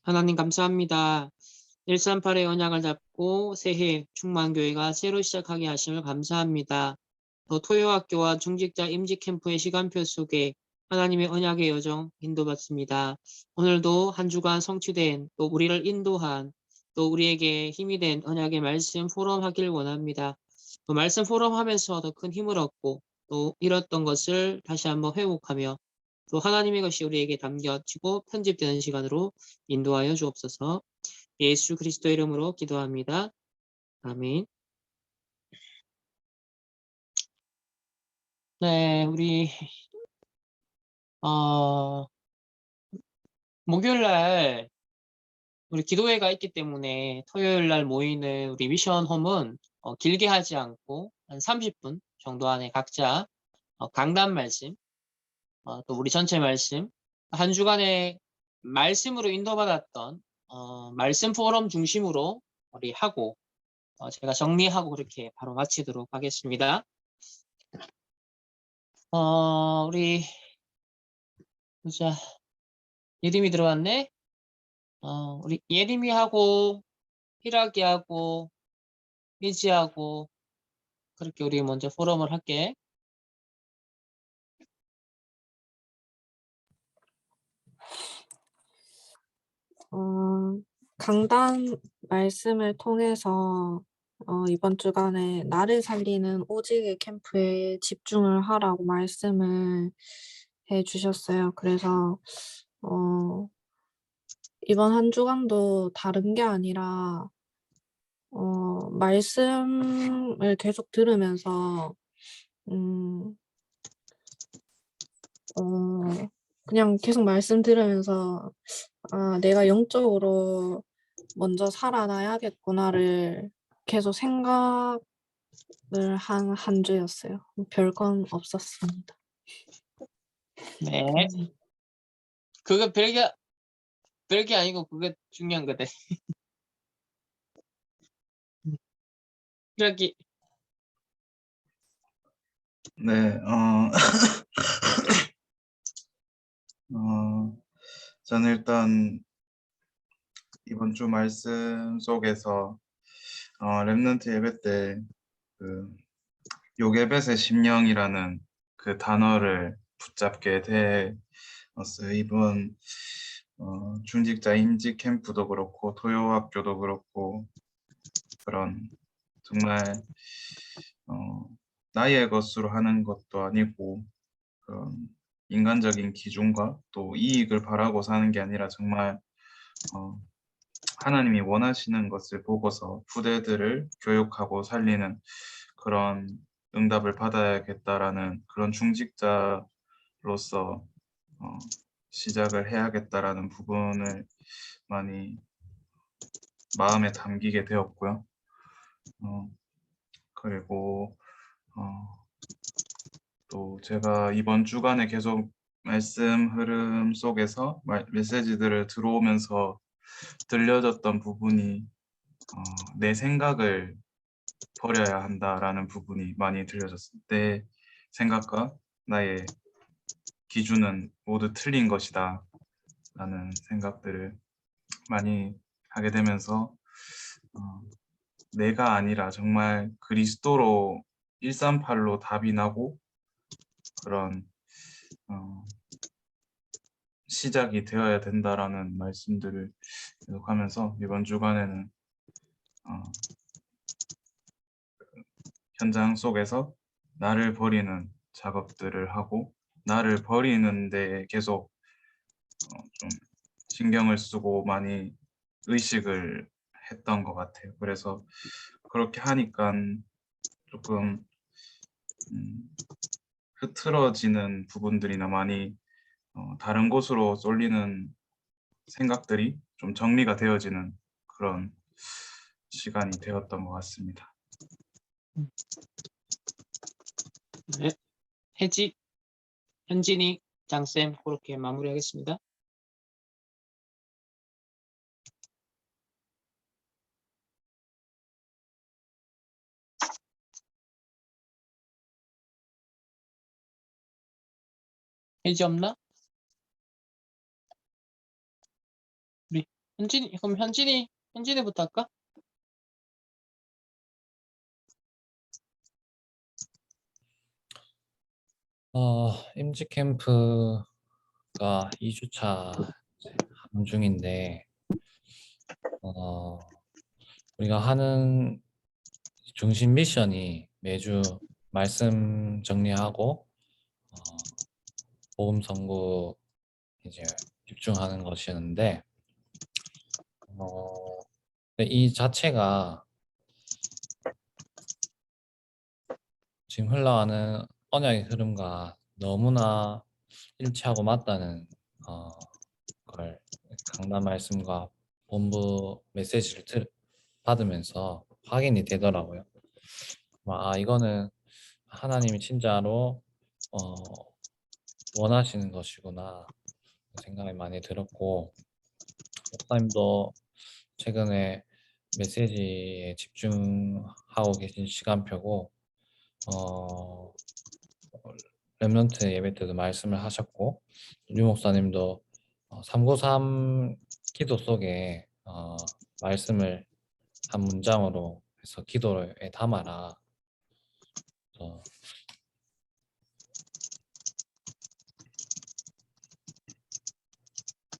하나님 감사합니다. 138의 언약을 잡고 새해 충만교회가 새로 시작하게 하심을 감사합니다. 또 토요학교와 중직자 임직캠프의 시간표 속에 하나님의 언약의 여정 인도받습니다. 오늘도 한 주간 성취된 또 우리를 인도한 또 우리에게 힘이 된 언약의 말씀 포럼 하길 원합니다. 또 말씀 포럼 하면서 더 큰 힘을 얻고 또 잃었던 것을 다시 한번 회복하며 또 하나님의 것이 우리에게 담겨지고 편집되는 시간으로 인도하여 주옵소서. 예수 그리스도의 이름으로 기도합니다. 아멘. 네, 우리 목요일 날 우리 기도회가 있기 때문에 토요일 날 모이는 우리 미션 홈은 길게 하지 않고 한 30분 정도 안에 각자 강단 말씀, 또 우리 전체 말씀, 한 주간의 말씀으로 인도받았던 말씀 포럼 중심으로 우리 하고 제가 정리하고 그렇게 바로 마치도록 하겠습니다. 우리 보자. 예림이 들어왔네. 우리 예림이하고 희락이하고 희지하고 그렇게 우리 먼저 포럼을 할게. 강단 말씀을 통해서 이번 주간에 나를 살리는 오직의 캠프에 집중을 하라고 말씀을 해주셨어요. 그래서 이번 한 주간도 다른 게 아니라 말씀을 계속 들으면서 그냥 계속 말씀 들으면서 내가 영적으로 먼저 살아나야겠구나를 계속 생각을 한 주였어요. 별건 없었습니다. 네. 그거 별게 아니고 그게 중요한 거다. 희락이. 네, 저는 일단 이번 주 말씀 속에서 렘넌트 예배 때 그 요게벳의 심령이라는 그 단어를 붙잡게 되었어요. 이번 중직자 임직 캠프도 그렇고 토요학교도 그렇고 그런 정말 나의 것으로 하는 것도 아니고 그런 인간적인 기준과 또 이익을 바라고 사는 게 아니라 정말 하나님이 원하시는 것을 보고서 후대들을 교육하고 살리는 그런 응답을 받아야겠다라는 그런 중직자로서 시작을 해야겠다라는 부분을 많이 마음에 담기게 되었고요. 그리고 또 제가 이번 주간에 계속 말씀 흐름 속에서 메시지들을 들어오면서 들려졌던 부분이 내 생각을 버려야 한다라는 부분이 많이 들려졌어요. 내 생각과 나의 기준은 모두 틀린 것이다 라는 생각들을 많이 하게 되면서 내가 아니라 정말 그리스도로 138로 답이 나고 그런 시작이 되어야 된다라는 말씀들을 계속하면서 이번 주간에는 현장 속에서 나를 버리는 작업들을 하고 나를 버리는데 계속 좀 신경을 쓰고 많이 의식을 했던 것 같아요. 그래서 그렇게 하니까 조금 흐트러지는 부분들이나 많이 다른 곳으로 쏠리는 생각들이 좀 정리가 되어지는 그런 시간이 되었던 것 같습니다. 네. 혜지, 현진이, 장쌤 그렇게 마무리하겠습니다. 혜지 없나? 우리 그럼 현진이부터 할까? 임지 캠프가 2주차 하는 중인데, 우리가 하는 중심 미션이 매주 말씀 정리하고, 복음 선고 이제 집중하는 것이었는데, 근데 이 자체가 지금 흘러가는 언약의 흐름과 너무나 일치하고 맞다는 걸 강단 말씀과 본부 메시지를 받으면서 확인이 되더라고요. 이거는 하나님이 진짜로 원하시는 것이구나 생각이 많이 들었고, 목사님도 최근에 메시지에 집중하고 계신 시간표고, 렘넌트 예배 때도 말씀을 하셨고, 류 목사님도 393 기도 속에 말씀을 한 문장으로 해서 기도에 담아라.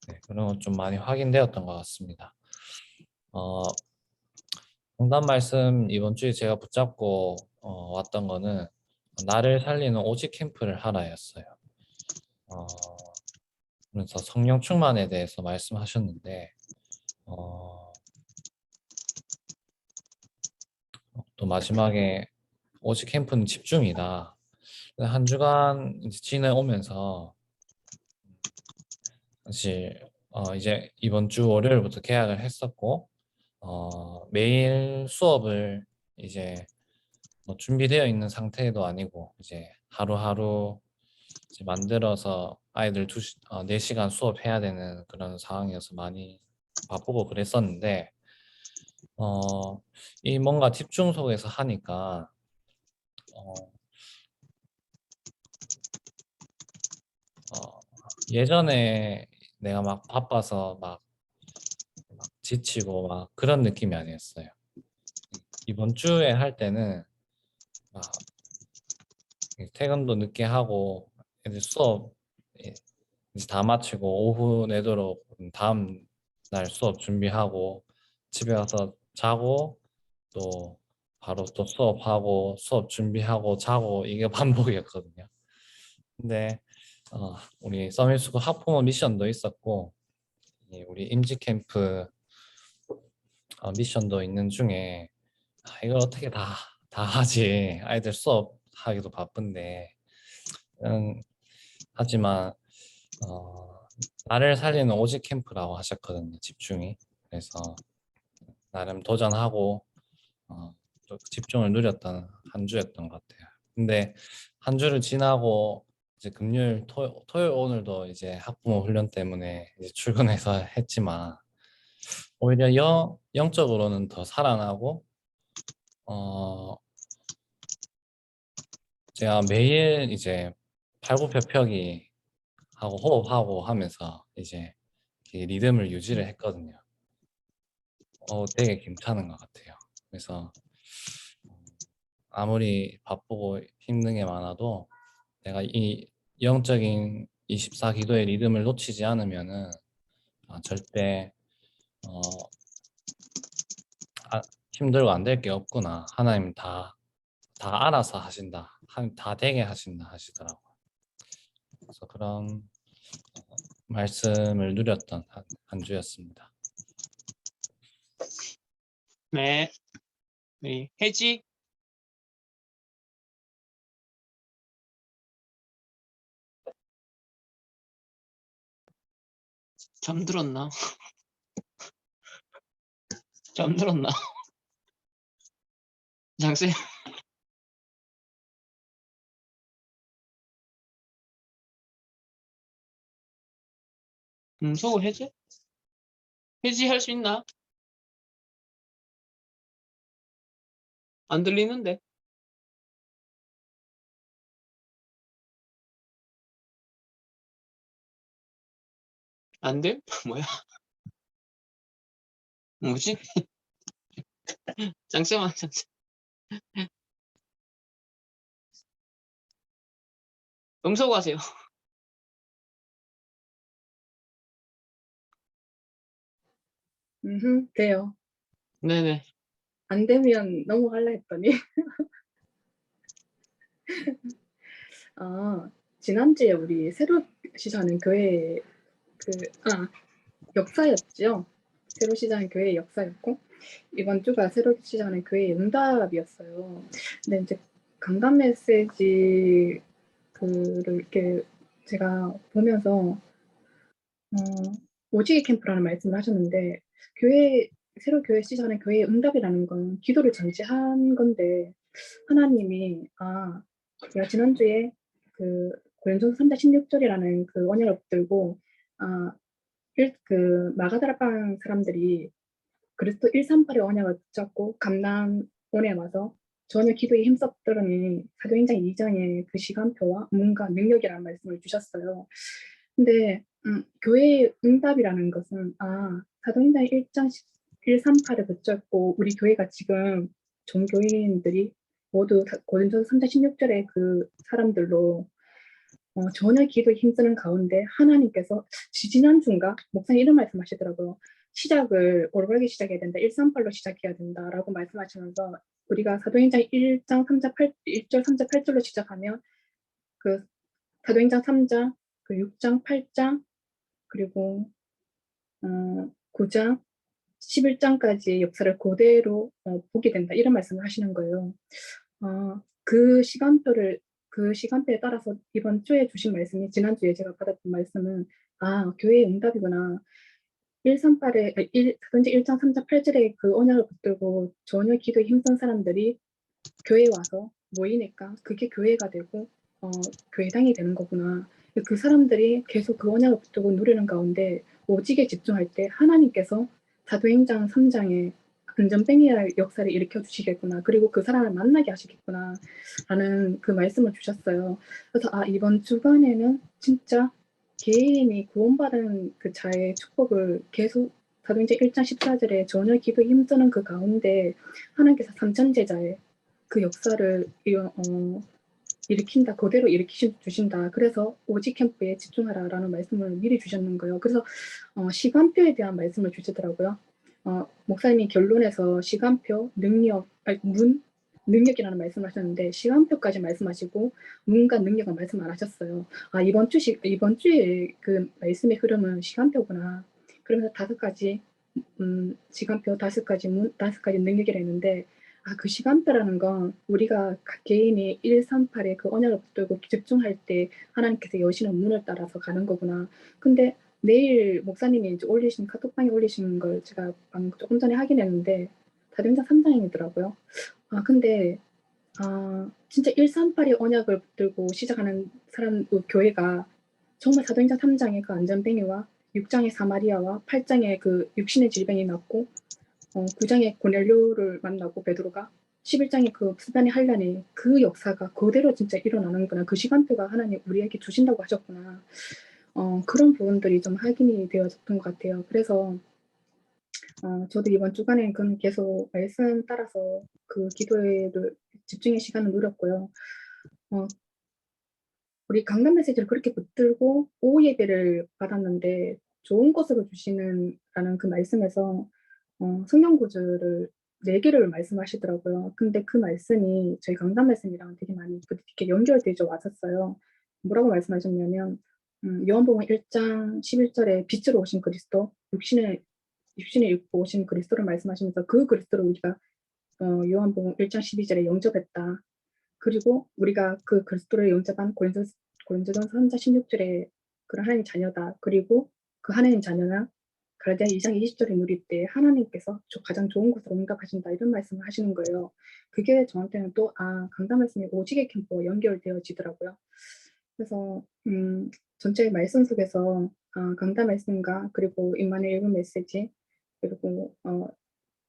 네, 그런 건 좀 많이 확인되었던 것 같습니다. 강단 말씀 이번 주에 제가 붙잡고 왔던 거는 나를 살리는 오직 캠프를 하라였어요. 그래서 성령 충만에 대해서 말씀하셨는데 또 마지막에 오직 캠프는 집중이다. 한 주간 이제 지내오면서 사실 이제 이번 주 월요일부터 계약을 했었고 매일 수업을 이제 뭐 준비되어 있는 상태도 아니고 이제 하루하루 이제 만들어서 아이들 4시간 수업해야 되는 그런 상황이어서 많이 바쁘고 그랬었는데 이 뭔가 집중 속에서 하니까 예전에 내가 막 바빠서 막 지치고 막 그런 느낌이 아니었어요. 이번 주에 할 때는 막 퇴근도 늦게 하고 애들 수업 이제 다 마치고 오후 내도록 다음 날 수업 준비하고 집에 가서 자고 또 바로 또 수업하고 수업 준비하고 자고 이게 반복이었거든요. 근데 우리 서밋스쿨 학부모 미션도 있었고 우리 임지 캠프 미션도 있는 중에 이걸 어떻게 다 하지? 아이들 수업하기도 바쁜데 하지만 나를 살리는 오직 캠프라고 하셨거든요. 집중이. 그래서 나름 도전하고 또 집중을 누렸던 한 주였던 것 같아요. 근데 한 주를 지나고 이제 금요일, 토요일 오늘도 이제 학부모 훈련 때문에 이제 출근해서 했지만 오히려 영적으로는 더 살아나고 제가 매일 이제 팔굽혀펴기 하고 호흡하고 하면서 이제 리듬을 유지를 했거든요. 되게 괜찮은 것 같아요. 그래서 아무리 바쁘고 힘든 게 많아도 내가 이 영적인 24기도의 리듬을 놓치지 않으면은 절대 힘들고 안 될 게 없구나. 하나님 다 알아서 하신다. 다 되게 하신다 하시더라고요. 그래서 그런 말씀을 누렸던 한 주였습니다. 네. 혜지? 잠들었나? 잠들었나? 장세? 소고 해지? 해지 할 수 있나? 안 들리는데? 안 돼? 뭐야? 뭐지? 잠시만. 음소거하세요. 돼요. 네네. 안 되면 넘어갈라 했더니. 지난주에 우리 새로 시작하는 교회 역사였죠. 새로 시작하는 교회의 역사였고, 이번 주가 새로 시작하는 교회의 응답이었어요. 근데 이제 강단 메시지 그를 이렇게 제가 보면서 오지기 캠프라는 말씀을 하셨는데, 새로 교회 시작하는 교회의 응답이라는 건 기도를 전제한 건데, 하나님이 제가 지난주에 그 고린도서 3장 16절이라는 그 언약을 붙들고 그 마가다라방 사람들이 그리스도 138의 언약을 붙잡고 감람원에 와서 전혀 기도에 힘썼더니 사도행전 2장의 그 시간표와 문과 능력이라는 말씀을 주셨어요. 근데 교회의 응답이라는 것은 사도행전 1장 138을 붙잡고 우리 교회가 지금 종교인들이 모두 고린도서 3장 16절의 그 사람들로 전혀 기도에 힘쓰는 가운데 하나님께서 지지난주인가 목사님 이런 말씀하시더라고요. 시작을 올바르게 시작해야 된다. 138로 시작해야 된다라고 말씀하시면서 우리가 사도행전 1장 3장 8, 1절 3장 8절로 시작하면 그 사도행전 3장 그 6장 8장 그리고 9장 11장까지 역사를 그대로 보게 된다. 이런 말씀을 하시는 거예요. 그 시간표에 따라서 이번 주에 주신 말씀이 지난주에 제가 받았던 말씀은 교회의 응답이구나. 사도행전 1장 3장 8절에 그 언약을 붙들고 전혀 기도에 힘쓴 사람들이 교회에 와서 모이니까 그게 교회가 되고 교회당이 되는 거구나. 그 사람들이 계속 그 언약을 붙들고 누리는 가운데 오직에 집중할 때 하나님께서 사도행전 3장에 안전뱅이의 역사를 일으켜 주시겠구나. 그리고 그 사람을 만나게 하시겠구나. 라는 그 말씀을 주셨어요. 그래서 이번 주간에는 진짜 개인이 구원받은 그 자의 축복을 계속 사도행전 1장 14절에 전혀 기도에 힘쓰는 그 가운데 하나님께서 삼천제자의 그 역사를 일으킨다, 그대로 주신다. 그래서 오직 캠프에 집중하라라는 말씀을 미리 주셨는 거예요. 그래서 시간표에 대한 말씀을 주시더라고요. 목사님이 결론에서 시간표, 능력이라는 말씀을 하셨는데 시간표까지 말씀하시고 문과 능력은 말씀 안 하셨어요. 이번 주에 그 말씀의 흐름은 시간표구나. 그러면서 5가지 시간표, 5가지 문, 5가지 능력이라 했는데 그 시간표라는 건 우리가 각 개인이 138의 그 언약을 붙들고 집중할 때 하나님께서 여시는 문을 따라서 가는 거구나. 근데 내일 목사님이 이제 카톡방에 올리신 걸 제가 조금 전에 확인했는데 사도행전 3장이더라고요. 근데 진짜 138의 언약을 붙들고 시작하는 교회가 정말 사도행전 3장의 그 안전뱅이와 6장의 사마리아와 8장의 그 육신의 질병이 낫고 9장에 고넬료를 만나고 베드로가 11장에 그 스단의 한란에 그 역사가 그대로 진짜 일어나는구나. 그 시간표가 하나님 우리에게 주신다고 하셨구나. 그런 부분들이 좀 확인이 되어졌던 것 같아요. 그래서 저도 이번 주간에 계속 말씀 따라서 그 기도에도 집중의 시간을 누렸고요. 우리 강단 메시지를 그렇게 붙들고 오후 예배를 받았는데 좋은 것으로 주시는라는 그 말씀에서 성경 구절을 4개를 말씀하시더라고요. 근데 그 말씀이 저희 강단 말씀이랑 되게 많이 이렇게 연결되어 왔었어요. 뭐라고 말씀하셨냐면 요한복음 1장 11절에 빛으로 오신 그리스도, 육신에 입고 오신 그리스도를 말씀하시면서 그 그리스도를 우리가 요한복음 1장 12절에 영접했다. 그리고 우리가 그 그리스도를 영접한 고린도전서 3장 16절에 그런 하나님 자녀다. 그리고 그 하나님 자녀나 갈라디아 2장 20절에 누릴 때 하나님께서 가장 좋은 것으로 응답하신다. 이런 말씀을 하시는 거예요. 그게 저한테는 또 강단 말씀이 오직의 캠프와 연결되어지더라고요. 그래서 전체 말씀 속에서 강단 말씀과 그리고 임마누엘 읽은 메시지 그리고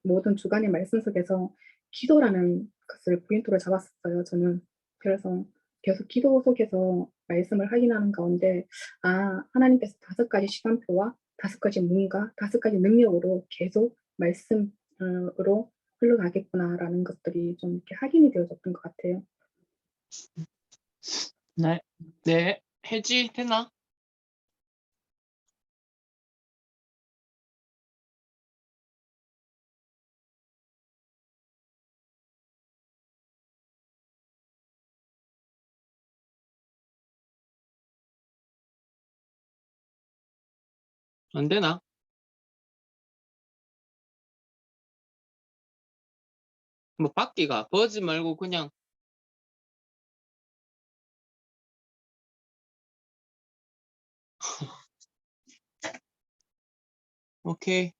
모든 주간의 말씀 속에서 기도라는 것을 포인트로 잡았어요. 저는. 그래서 계속 기도 속에서 말씀을 확인하는 가운데 하나님께서 5가지 시간표와 5가지 문과 5가지 능력으로 계속 말씀으로 흘러가겠구나라는 것들이 좀 이렇게 확인이 되어졌던 것 같아요. 네. 네. 해지되나? 안 되나? 뭐 바퀴가 버즈 말고 그냥 오케이.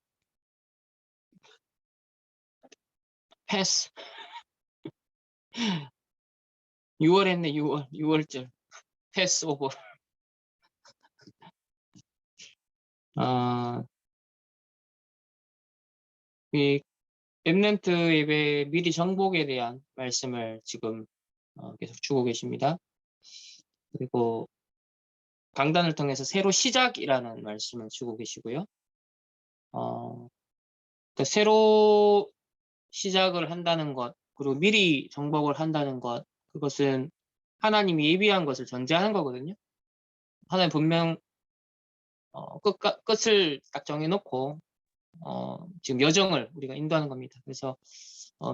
패스. 6월 했네. 6월절. 패스 오버. 이 랩넌트 예배 미리 정복에 대한 말씀을 지금 계속 주고 계십니다. 그리고 강단을 통해서 새로 시작이라는 말씀을 주고 계시고요. 그 새로 시작을 한다는 것, 그리고 미리 정복을 한다는 것, 그것은 하나님이 예비한 것을 전제하는 거거든요. 하나님 분명 끝을 딱 정해놓고 지금 여정을 우리가 인도하는 겁니다. 그래서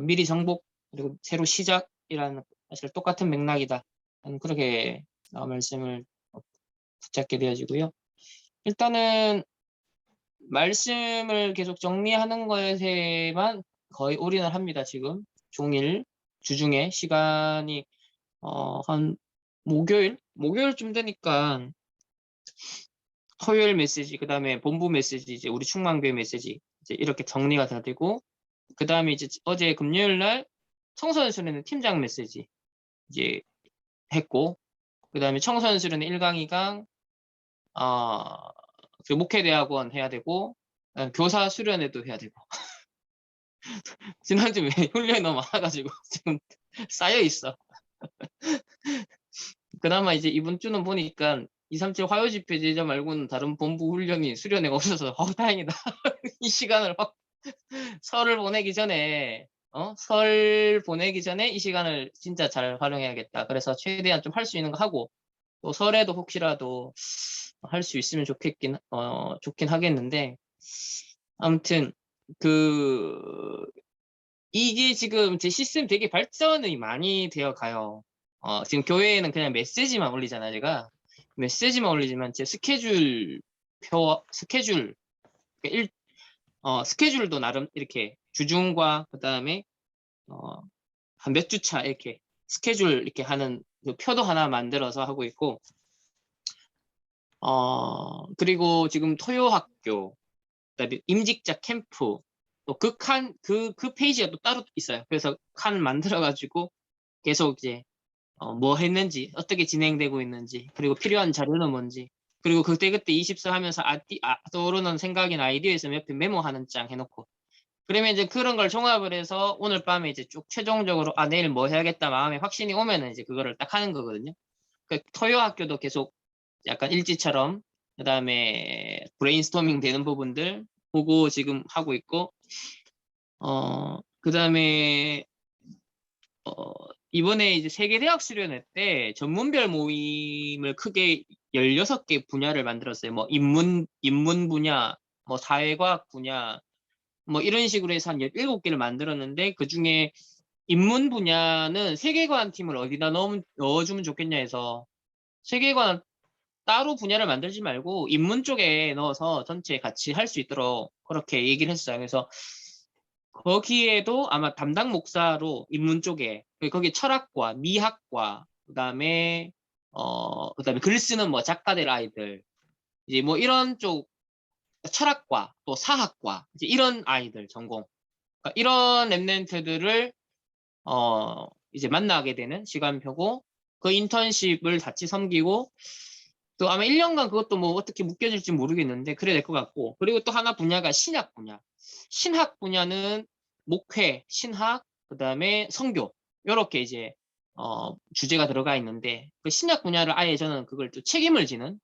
미리 정복 그리고 새로 시작이라는 사실 똑같은 맥락이다. 그렇게 말씀을 붙잡게 되어지고요. 일단은 말씀을 계속 정리하는 것에만 거의 올인을 합니다. 지금 종일 주중에 시간이 한 목요일쯤 되니까 토요일 메시지, 그 다음에 본부 메시지, 이제 우리 충만교회 메시지 이제 이렇게 정리가 다 되고, 그 다음에 이제 어제 금요일 날 청소년 수련회 팀장 메시지 이제 했고, 그 다음에 청소년 수련회 1강, 2강, 그 목회대학원 해야 되고, 교사 수련회도 해야 되고. 지난주에 훈련이 너무 많아가지고 지금 쌓여 있어. 그나마 이제 이번 주는 보니까 237 화요 집회 제자 말고는 다른 본부 훈련이 수련회가 없어서 다행이다. 이 시간을 설을 보내기 전에 설 보내기 전에 이 시간을 진짜 잘 활용해야겠다. 그래서 최대한 좀 할 수 있는 거 하고, 또 설에도 혹시라도 할 수 있으면 좋긴 하겠는데, 아무튼 이게 지금 제 시스템 되게 발전이 많이 되어 가요. 지금 교회에는 그냥 메시지만 올리잖아요. 제가 메시지만 올리지만 제 스케줄도 나름 이렇게 주중과 그 다음에 한 몇 주 차 이렇게 스케줄 이렇게 하는 그 표도 하나 만들어서 하고 있고, 그리고 지금 토요학교, 그다음에 임직자 캠프, 또 그 페이지가 또 따로 있어요. 그래서 칸 만들어가지고 계속 이제 뭐 했는지, 어떻게 진행되고 있는지, 그리고 필요한 자료는 뭔지, 그리고 그때그때 24 하면서 떠오르는 생각이나 아이디어 있으면 옆에 메모하는 장 해놓고, 그러면 이제 그런 걸 종합을 해서 오늘 밤에 이제 쭉 최종적으로 내일 뭐 해야겠다 마음에 확신이 오면은 이제 그거를 딱 하는 거거든요. 그 토요 학교도 계속 약간 일지처럼 그 다음에 브레인스토밍 되는 부분들 보고 지금 하고 있고, 그 다음에 이번에 이제 세계대학 수련회 때 전문별 모임을 크게 16개 분야를 만들었어요. 뭐 인문 분야, 뭐 사회과학 분야, 뭐 이런 식으로 해서 한 17개를 만들었는데, 그 중에 인문 분야는 세계관 팀을 어디다 넣어주면 좋겠냐 해서, 세계관 따로 분야를 만들지 말고 인문 쪽에 넣어서 전체 같이 할 수 있도록 그렇게 얘기를 했어요. 그래서 거기에도 아마 담당 목사로 인문 쪽에, 거기 철학과, 미학과, 그다음에 글 쓰는 뭐 작가 될 아이들, 이제 뭐 이런 쪽 철학과 또 사학과 이제 이런 아이들 전공, 그러니까 이런 랩런트들을 이제 만나게 되는 시간표고, 그 인턴십을 같이 섬기고, 또 아마 1년간 그것도 뭐 어떻게 묶여질지 모르겠는데 그래야 될 것 같고, 그리고 또 하나 분야가 신학 분야. 신학 분야는 목회, 신학, 그 다음에 선교, 이렇게 이제 주제가 들어가 있는데, 그 신학 분야를 아예 저는 그걸 또 책임을 지는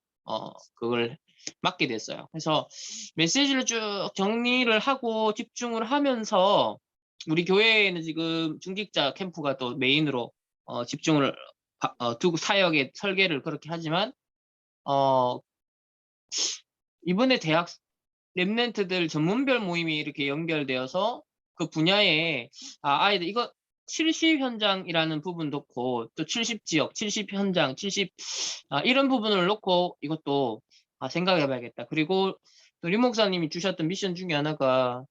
그걸 맡게 됐어요. 그래서 메시지를 쭉 정리를 하고 집중을 하면서 우리 교회에는 지금 중직자 캠프가 또 메인으로 집중을 두고 사역의 설계를 그렇게 하지만 이번에 대학 랩런트들 전문별 모임이 이렇게 연결되어서 그 분야에 아이들 이거 70 현장이라는 부분 놓고 또 70 지역, 70 현장, 70 이런 부분을 놓고 이것도 생각해 봐야겠다. 그리고 또 리 목사님이 주셨던 미션 중에 하나가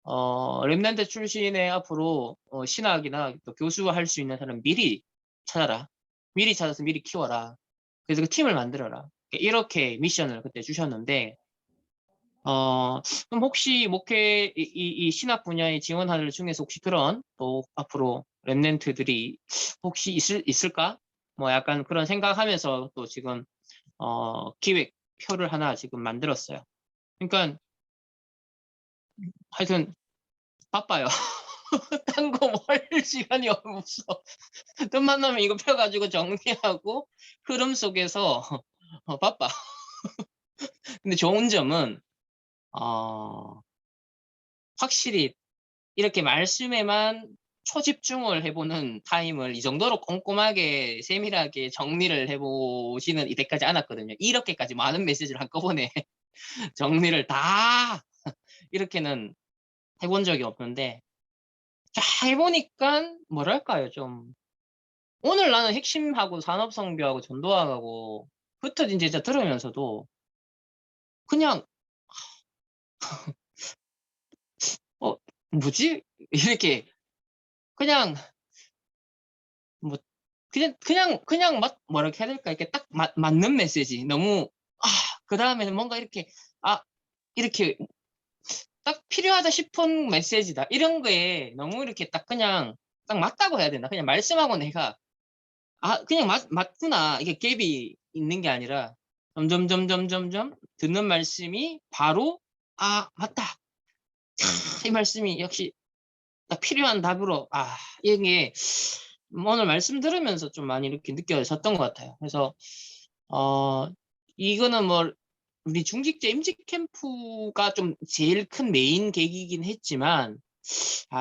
랩런트 출신의 앞으로 신학이나 또 교수할 수 있는 사람 미리 찾아라. 미리 찾아서 미리 키워라. 그래서 그 팀을 만들어라. 이렇게 미션을 그때 주셨는데 그럼 혹시 목회 이 신학 분야에 지원하는 중에서 혹시 그런 또 앞으로 랩런트들이 혹시 있을까? 뭐 약간 그런 생각하면서 또 지금 기획표를 하나 지금 만들었어요. 그러니까 하여튼 바빠요. 딴 거 뭐 할 시간이 없어. 틈만 나면 이거 펴가지고 정리하고 흐름 속에서 바빠. 근데 좋은 점은 확실히 이렇게 말씀에만 초집중을 해보는 타임을 이 정도로 꼼꼼하게 세밀하게 정리를 해보시는 이때까지 않았거든요. 이렇게까지 많은 메시지를 한꺼번에 정리를 다 이렇게는 해본 적이 없는데 자 해보니까 뭐랄까요 좀 오늘 나는 핵심하고 산업성교하고 전도학하고 흩어진 제자 들으면서도 그냥 뭐지? 이렇게 그냥 뭐 그냥 뭐라 해야 될까 이렇게 딱 맞는 메시지 너무 그 다음에는 뭔가 이렇게 이렇게 딱 필요하다 싶은 메시지다 이런 거에 너무 이렇게 딱 그냥 딱 맞다고 해야 되나 그냥 말씀하고 내가 그냥 맞구나 이게 갭이 있는 게 아니라 점점 듣는 말씀이 바로 맞다 이 말씀이 역시 딱 필요한 답으로 이게 오늘 말씀 들으면서 좀 많이 이렇게 느껴졌던 것 같아요. 그래서 이거는 뭐 우리 중직자 임직 캠프가 좀 제일 큰 메인 계기이긴 했지만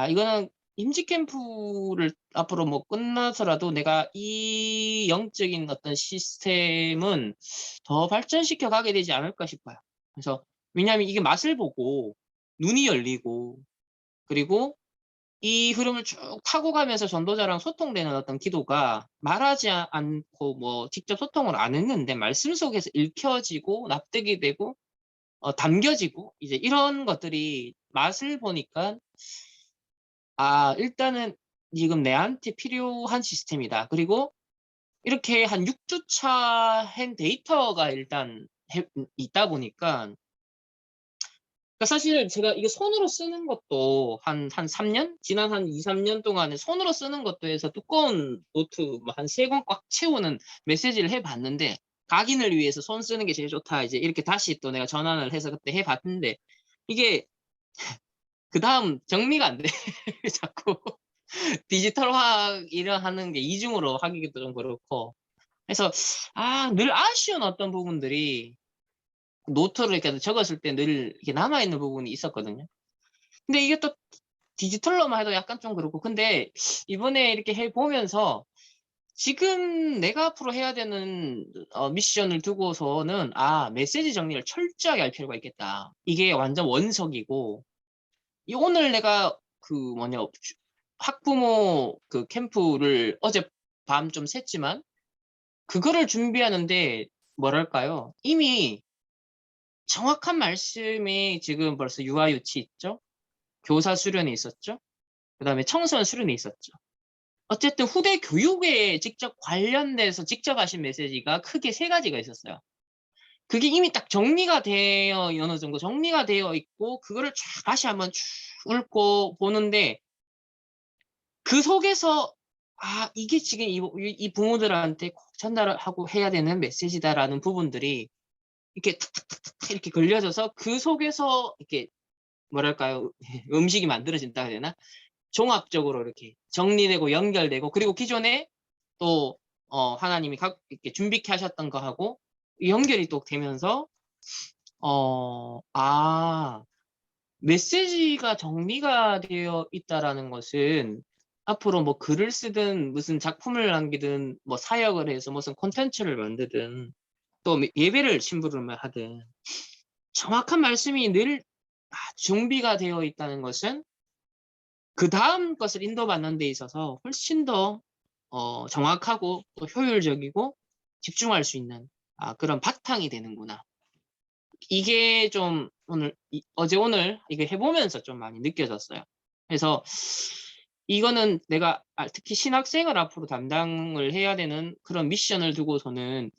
이거는 임직 캠프를 앞으로 뭐 끝나서라도 내가 이 영적인 어떤 시스템은 더 발전시켜 가게 되지 않을까 싶어요. 그래서 왜냐하면 이게 맛을 보고 눈이 열리고 그리고 이 흐름을 쭉 타고 가면서 전도자랑 소통되는 어떤 기도가 말하지 않고 뭐 직접 소통을 안 했는데 말씀 속에서 읽혀지고 납득이 되고 담겨지고 이제 이런 것들이 맛을 보니까 일단은 지금 내한테 필요한 시스템이다. 그리고 이렇게 한 6주차 한 데이터가 일단 있다 보니까 그러니까 사실 제가 이게 손으로 쓰는 것도 한 3년? 지난 한 2, 3년 동안에 손으로 쓰는 것도 해서 두꺼운 노트 한 3권 꽉 채우는 메시지를 해봤는데 각인을 위해서 손 쓰는 게 제일 좋다. 이제 이렇게 다시 또 내가 전환을 해서 그때 해봤는데 이게 그 다음 정리가 안 돼. 자꾸 디지털화 일하는 게 이중으로 하기도 좀 그렇고 그래서 늘 아쉬운 어떤 부분들이 노트를 이렇게 적었을 때 늘 이렇게 남아있는 부분이 있었거든요. 근데 이게 또 디지털로만 해도 약간 좀 그렇고 근데 이번에 이렇게 해보면서 지금 내가 앞으로 해야 되는 미션을 두고서는 메시지 정리를 철저하게 할 필요가 있겠다. 이게 완전 원석이고 오늘 내가 학부모 그 캠프를 어젯밤 좀 샜지만 그거를 준비하는데 뭐랄까요 이미 정확한 말씀이 지금 벌써 유아유치 있죠? 교사 수련이 있었죠? 그 다음에 청소년 수련이 있었죠. 어쨌든 후대 교육에 직접 관련돼서 직접 하신 메시지가 크게 3가지가 있었어요. 그게 이미 딱 정리가 되어 어느 정도 정리가 되어 있고 그거를 쫙 다시 한번 쭉 읽고 보는데 그 속에서 이게 지금 이 부모들한테 꼭 전달하고 해야 되는 메시지다라는 부분들이 이렇게 탁탁탁탁 이렇게 걸려져서 그 속에서 이렇게 뭐랄까요 음식이 만들어진다 해야 되나 종합적으로 이렇게 정리되고 연결되고 그리고 기존에 또 하나님이 이렇게 준비케 하셨던 거하고 연결이 또 되면서 메시지가 정리가 되어 있다라는 것은 앞으로 뭐 글을 쓰든 무슨 작품을 남기든 뭐 사역을 해서 무슨 콘텐츠를 만드든 또 예배를 심부름을 하든 정확한 말씀이 늘 준비가 되어 있다는 것은 그 다음 것을 인도받는 데 있어서 훨씬 더 정확하고 또 효율적이고 집중할 수 있는 그런 바탕이 되는구나. 이게 좀 어제 오늘 이거 해보면서 좀 많이 느껴졌어요. 그래서 이거는 내가 특히 신학생을 앞으로 담당을 해야 되는 그런 미션을 두고서는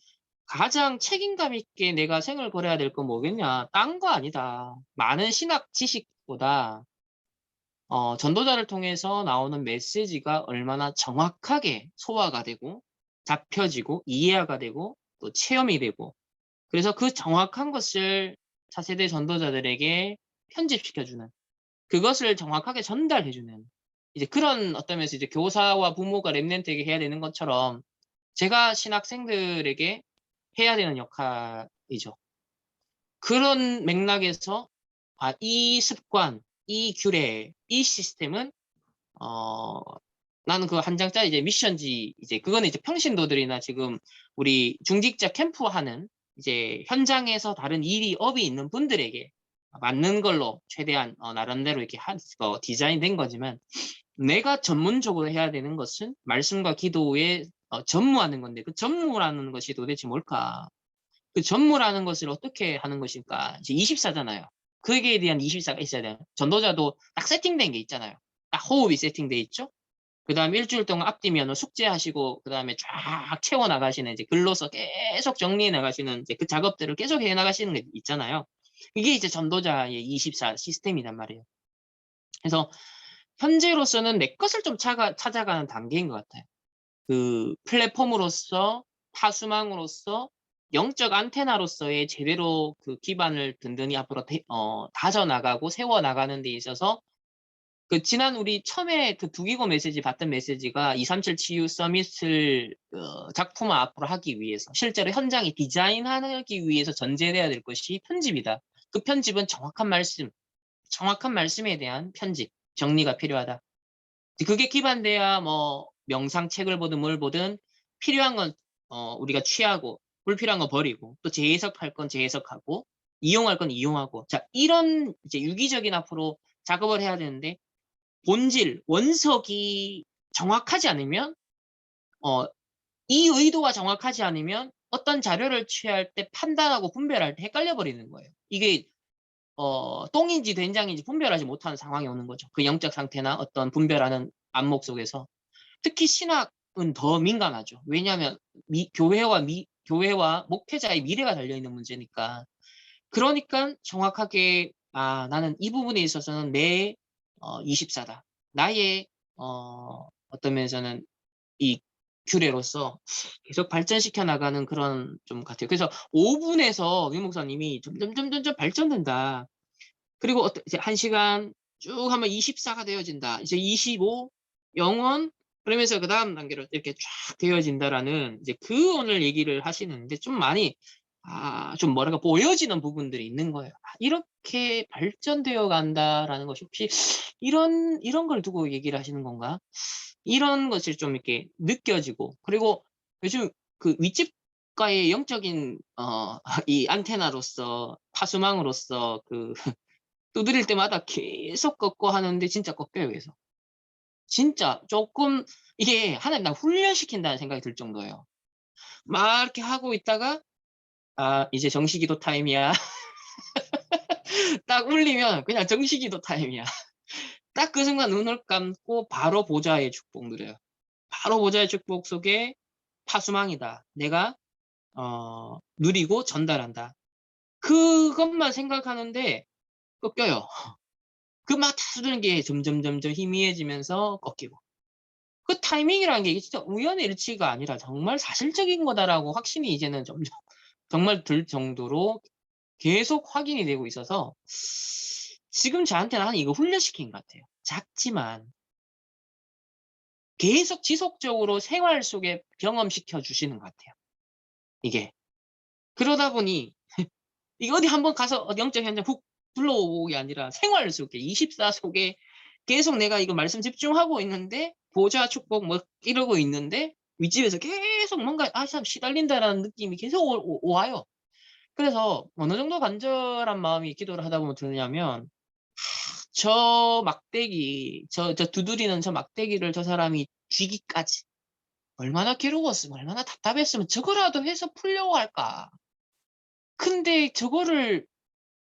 가장 책임감 있게 내가 생을 걸어야 될 건 뭐겠냐? 딴 거 아니다. 많은 신학 지식보다 전도자를 통해서 나오는 메시지가 얼마나 정확하게 소화가 되고 잡혀지고 이해가 되고 또 체험이 되고 그래서 그 정확한 것을 차세대 전도자들에게 편집시켜주는 그것을 정확하게 전달해주는 이제 그런 어떤 면에서 이제 교사와 부모가 랩런트에게 해야 되는 것처럼 제가 신학생들에게 해야 되는 역할이죠. 그런 맥락에서 이 습관, 이 규례, 이 시스템은 나는 그 한 장짜리 이제 미션지 이제 그거는 이제 평신도들이나 지금 우리 중직자 캠프 하는 이제 현장에서 다른 일이 업이 있는 분들에게 맞는 걸로 최대한 나름대로 이렇게 디자인된 거지만 내가 전문적으로 해야 되는 것은 말씀과 기도에 전무하는 건데 그 전무라는 것이 도대체 뭘까? 그 전무라는 것을 어떻게 하는 것일까? 이제 24잖아요. 그에 대한 24가 있어야 돼요. 전도자도 딱 세팅된 게 있잖아요. 딱 호흡이 세팅돼 있죠. 그 다음에 일주일 동안 앞뒤면을 숙제하시고 그 다음에 쫙 채워 나가시는 이제 글로서 계속 정리해 나가시는 이제 그 작업들을 계속 해 나가시는 게 있잖아요. 이게 이제 전도자의 24 시스템이란 말이에요. 그래서 현재로서는 내 것을 좀 찾아가는 단계인 것 같아요. 그 플랫폼으로서 파수망으로서 영적 안테나로서의 제대로 그 기반을 든든히 앞으로 다져나가고 세워나가는 데 있어서 그 지난 우리 처음에 그 두기고 메시지 봤던 메시지가 237 치유 서밋을 작품화 앞으로 하기 위해서 실제로 현장에 디자인하기 위해서 전제돼야 될 것이 편집이다. 그 편집은 정확한 말씀에 대한 편집, 정리가 필요하다. 그게 기반돼야 뭐 명상책을 보든 뭘 보든 필요한 건 우리가 취하고 불필요한 건 버리고 또 재해석할 건 재해석하고 이용할 건 이용하고 자 이런 이제 유기적인 앞으로 작업을 해야 되는데 본질, 원석이 정확하지 않으면 이 의도가 정확하지 않으면 어떤 자료를 취할 때 판단하고 분별할 때 헷갈려 버리는 거예요. 이게 똥인지 된장인지 분별하지 못하는 상황이 오는 거죠. 그 영적 상태나 어떤 분별하는 안목 속에서 특히 신학은 더 민감하죠. 왜냐하면 교회와 목회자의 미래가 달려 있는 문제니까. 그러니까 정확하게 나는 이 부분에 있어서는 내 24다. 나의 어떤 면에서는 이 규례로서 계속 발전시켜 나가는 그런 좀 같아요. 그래서 5분에서 유 목사님이 점점 발전된다. 그리고 이제 1시간 쭉 하면 24가 되어진다. 이제 25 영원 그러면서 그 다음 단계로 이렇게 쫙 되어진다라는 이제 그 오늘 얘기를 하시는데 좀 많이 좀 뭐랄까 보여지는 부분들이 있는 거예요. 이렇게 발전되어 간다라는 것이 혹시 이런 걸 두고 얘기를 하시는 건가? 이런 것을 좀 이렇게 느껴지고 그리고 요즘 그 윗집과의 영적인 이 안테나로서 파수망으로서 그 두드릴 때마다 계속 꺾고 하는데 진짜 꺾여요 계속. 진짜 조금 이게 하나님 나 훈련시킨다는 생각이 들 정도예요. 막 이렇게 하고 있다가 이제 정시기도 타임이야. 딱 울리면 그냥 정시기도 타임이야. 딱 그 순간 눈을 감고 바로 보좌의 축복 누려요. 바로 보좌의 축복 속에 파수망이다. 내가 누리고 전달한다. 그것만 생각하는데 꺾여요. 그 막 다스리는 게 점점 희미해지면서 꺾이고. 그 타이밍이라는 게 이게 진짜 우연의 일치가 아니라 정말 사실적인 거다라고 확신이 이제는 점점 정말 들 정도로 계속 확인이 되고 있어서 지금 저한테는 한 이거 훈련시킨 것 같아요. 작지만 계속 지속적으로 생활 속에 경험시켜 주시는 것 같아요. 이게. 그러다 보니 이게 어디 한번 가서 영적 현장 훅 불러오기 아니라 생활 속에 24 속에 계속 내가 이거 말씀 집중하고 있는데 보좌 축복 뭐 이러고 있는데 윗집에서 계속 뭔가 참 시달린다라는 느낌이 계속 와요. 그래서 어느 정도 간절한 마음이 기도를 하다 보면 드냐면 저 막대기 저 두드리는 저 막대기를 저 사람이 쥐기까지 얼마나 괴로웠으면 얼마나 답답했으면 저거라도 해서 풀려고 할까. 근데 저거를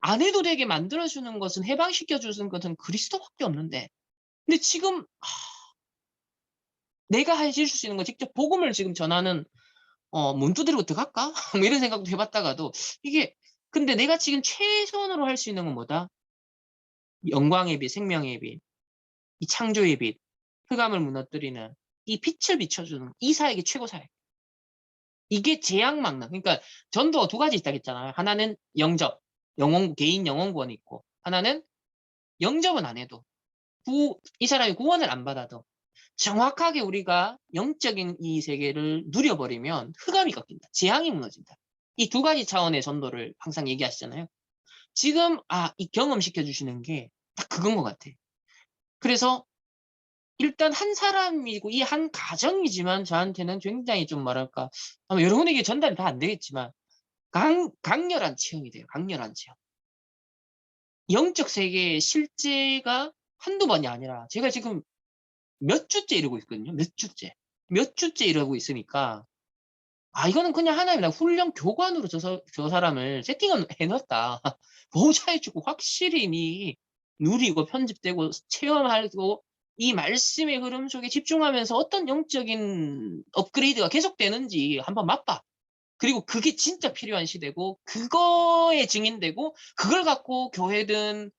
안 해도 되게 만들어주는 것은 해방시켜주는 것은 그리스도밖에 없는데 근데 지금 내가 하실 수 있는 거 직접 복음을 지금 전하는 문 두드리고 들어갈까? 뭐 이런 생각도 해봤다가도 이게 근데 내가 지금 최선으로 할 수 있는 건 뭐다? 영광의 빛, 생명의 빛, 이 창조의 빛, 흑암을 무너뜨리는 이 빛을 비춰주는 이 사역이 최고 사역. 이게 재앙 막는. 그러니까 전도가 두 가지 있다고 했잖아요. 하나는 영접, 개인 영혼 구원이 있고 하나는 영접은 안 해도 이 사람이 구원을 안 받아도 정확하게 우리가 영적인 이 세계를 누려버리면 흑암이 꺾인다. 재앙이 무너진다. 이 두 가지 차원의 전도를 항상 얘기하시잖아요. 지금 이 경험시켜 주시는 게 딱 그건 것 같아. 그래서 일단 한 사람이고 이 한 가정이지만 저한테는 굉장히 좀 뭐랄까 아마 여러분에게 전달이 다 안 되겠지만 강렬한 체험이 돼요. 강렬한 체험. 영적 세계의 실제가 한두 번이 아니라 제가 지금 몇 주째 이러고 있거든요. 몇 주째 이러고 있으니까 이거는 그냥 하나의 훈련 교관으로 저 사람을 세팅은 해놨다. 보호자해주고 확실히 누리고 편집되고 체험하고 이 말씀의 흐름 속에 집중하면서 어떤 영적인 업그레이드가 계속되는지 한번 맛봐. 그리고 그게 진짜 필요한 시대고 그거에 증인되고 그걸 갖고 교회든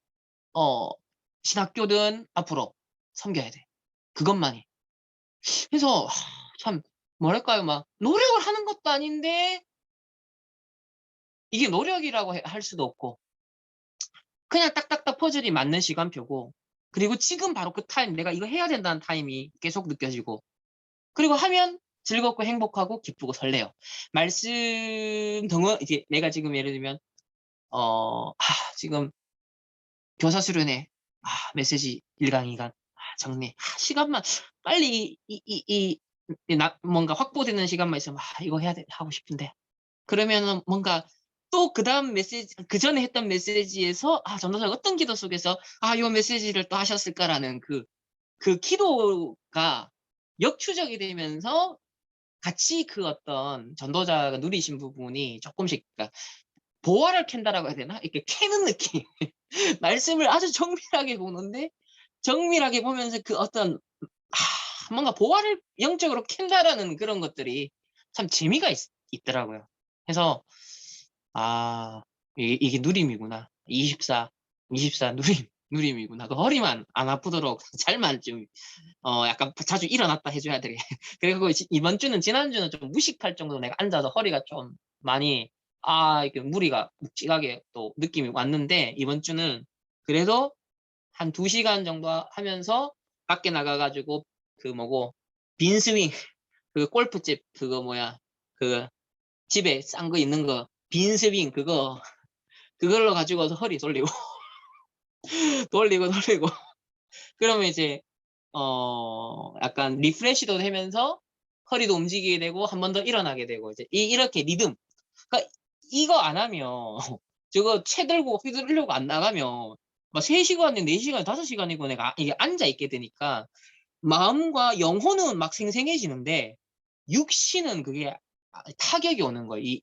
신학교든 앞으로 섬겨야 돼. 그것만이. 그래서 참 뭐랄까요 막 노력을 하는 것도 아닌데 이게 노력이라고 할 수도 없고 그냥 딱딱딱 퍼즐이 맞는 시간표고 그리고 지금 바로 그 타임 내가 이거 해야 된다는 타임이 계속 느껴지고 그리고 하면 즐겁고 행복하고 기쁘고 설레요. 말씀 이제 내가 지금 예를 들면 지금 교사 수련회 메시지 1강 2강 정리 시간만 빨리 뭔가 확보되는 시간만 있으면 이거 해야 돼 하고 싶은데 그러면은 뭔가 또 그 다음 메시지 그 전에 했던 메시지에서 전도사가 어떤 기도 속에서 이 메시지를 또 하셨을까라는 그 기도가 역추적이 되면서 같이 그 어떤 전도자가 누리신 부분이 조금씩 그러니까 보화를 캔다라고 해야 되나? 이렇게 캐는 느낌. 말씀을 아주 정밀하게 보는데 정밀하게 보면서 그 어떤 뭔가 보화를 영적으로 캔다라는 그런 것들이 참 재미가 있더라고요. 그래서 이게 누림이구나. 24 누림이구나. 그 허리만 안 아프도록 잘만 좀 약간 자주 일어났다 해줘야 되게. 그리고 이번 주는 지난주는 좀 무식할 정도로 내가 앉아서 허리가 좀 많이 이렇게 무리가 묵직하게 또 느낌이 왔는데 이번 주는 그래도 한 2시간 정도 하면서 밖에 나가가지고 그 뭐고 빈스윙 그 골프집 그거 뭐야 그 집에 싼 거 있는 거 빈스윙 그걸로 가지고서 허리 돌리고 돌리고 그러면 이제 약간 리프레시도 되면서 허리도 움직이게 되고 한 번 더 일어나게 되고 이제 이렇게 리듬. 그러니까 이거 안 하면 저거 채 들고 휘두르려고 안 나가면 막 3시간에 4시간 5시간이고 내가 이게 앉아 있게 되니까 마음과 영혼은 막 생생해지는데 육신은 그게 타격이 오는 거예요. 이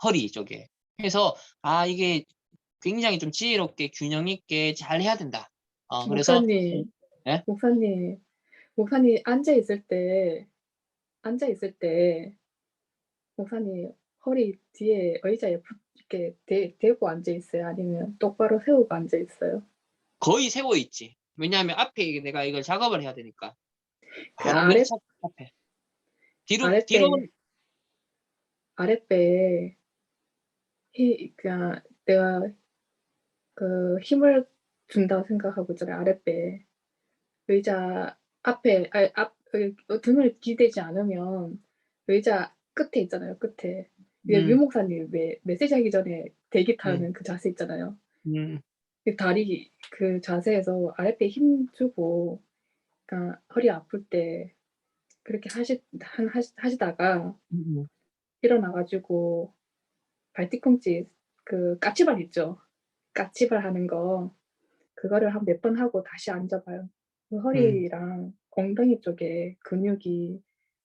허리 쪽에. 그래서 이게 굉장히 좀 지혜롭게 균형 있게 잘 해야 된다. 그래서 목사님, 예? 목사님 앉아 있을 때 목사님 허리 뒤에 의자에 이렇게 대고 앉아 있어요? 아니면 똑바로 세우고 앉아 있어요? 거의 세워 있지. 왜냐하면 앞에 내가 이걸 작업을 해야 되니까. 그 바로 왼쪽 앞에. 뒤로 아랫배에 그냥 내가 그 힘을 준다고 생각하고 있잖아요. 아랫배에 의자 앞에 등을 기대지 않으면 의자 끝에 있잖아요. 끝에 유 목사님 왜 메시지 하기 전에 대기 타는 그 자세 있잖아요. 음, 그 다리 그 자세에서 아랫배에 힘 주고, 그러니까 허리 아플 때 그렇게 하시다가 음, 일어나가지고 발뒤꿈치 그 까치발 있죠. 까치발 하는 거 그거를 한 몇 번 하고 다시 앉아봐요. 그 허리랑 엉덩이 쪽에 근육이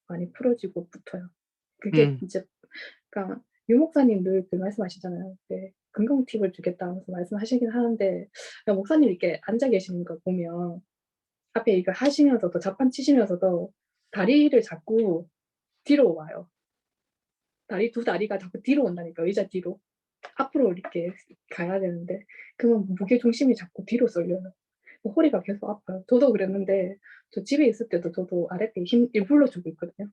많이 풀어지고 붙어요. 그게 음, 이제 그러니까 유 목사님 늘 그 말씀하시잖아요. 네, 건강 팁을 주겠다 하면서 말씀하시긴 하는데 목사님 이렇게 앉아 계시는 거 보면 앞에 이거 하시면서도 자판 치시면서도 다리를 자꾸 뒤로 와요. 두 다리가 자꾸 뒤로 온다니까. 의자 뒤로. 앞으로 이렇게 가야 되는데 그러면 무게 중심이 자꾸 뒤로 쏠려요. 허리가 계속 아파요. 저도 그랬는데 저 집에 있을 때도 저도 아랫배 힘 일부러 주고 있거든요.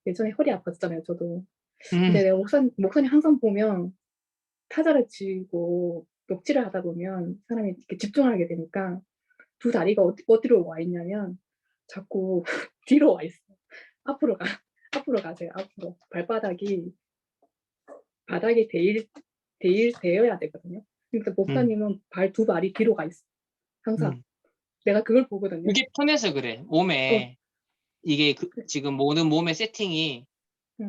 예전에 허리 아팠잖아요. 저도. 근데 내가 목사님 항상 보면 타자를 치고 녹지를 하다 보면 사람이 이렇게 집중하게 되니까 두 다리가 어디로 와 있냐면 자꾸 뒤로 와 있어. 앞으로 앞으로 가세요. 앞으로. 발바닥이 바닥에 대어야 되거든요. 근데 목사님은 두 발이 뒤로 가 있어. 항상. 내가 그걸 보거든요. 그게 편해서 그래. 몸에 이게 지금 모든 몸의 세팅이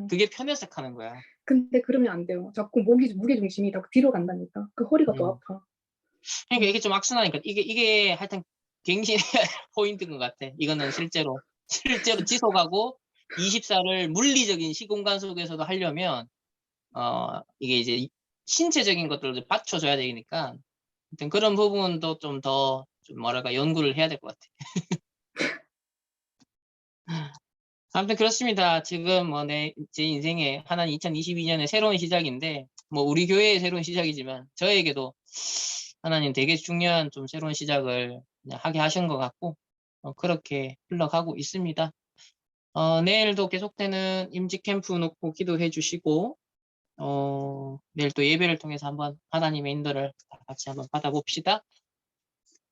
그게 편해서 하는 거야. 근데 그러면 안 돼요. 자꾸 무게 중심이 자꾸 뒤로 간다니까. 그 허리가 또 아파. 그러니까 이게 좀 악순환이니까 이게 하여튼 갱신해야 될 포인트인 것 같아. 이거는 실제로 지속하고 24를 물리적인 시공간 속에서도 하려면 이게 이제 신체적인 것들을 받쳐줘야 되니까 하여튼 그런 부분도 좀 더 좀 뭐랄까 연구를 해야 될 것 같아. 아무튼 그렇습니다. 지금 제 인생에 하나는 2022년의 새로운 시작인데 뭐 우리 교회의 새로운 시작이지만 저에게도 하나님 되게 중요한 좀 새로운 시작을 그냥 하게 하신 것 같고 그렇게 흘러가고 있습니다. 내일도 계속되는 임직 캠프 놓고 기도해 주시고 내일 또 예배를 통해서 한번 하나님의 인도를 다 같이 한번 받아봅시다.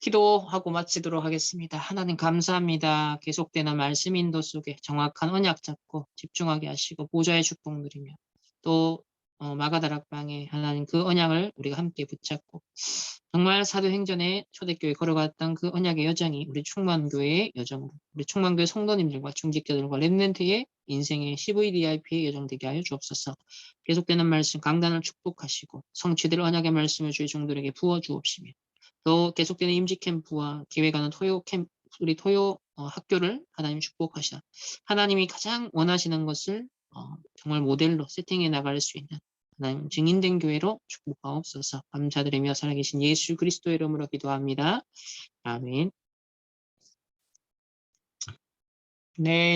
기도하고 마치도록 하겠습니다. 하나님 감사합니다. 계속되는 말씀 인도 속에 정확한 언약 잡고 집중하게 하시고 보좌의 축복 누리며 또 마가다락방에 하나님 그 언약을 우리가 함께 붙잡고 정말 사도행전에 초대교회 걸어갔던 그 언약의 여정이 우리 충만교회의 여정으로 우리 충만교회 성도님들과 중직자들과 렘넌트의 인생의 CVDIP의 여정 되게 하여 주옵소서. 계속되는 말씀 강단을 축복하시고 성취될 언약의 말씀을 주의 종들에게 부어 주옵시며 또 계속되는 임직 캠프와 기획하는 토요 캠프 우리 토요 학교를 하나님 축복하시라. 하나님이 가장 원하시는 것을 정말 모델로 세팅해 나갈 수 있는 하나님 증인된 교회로 축복하옵소서. 감사드리며 살아계신 예수 그리스도의 이름으로 기도합니다. 아멘. 네.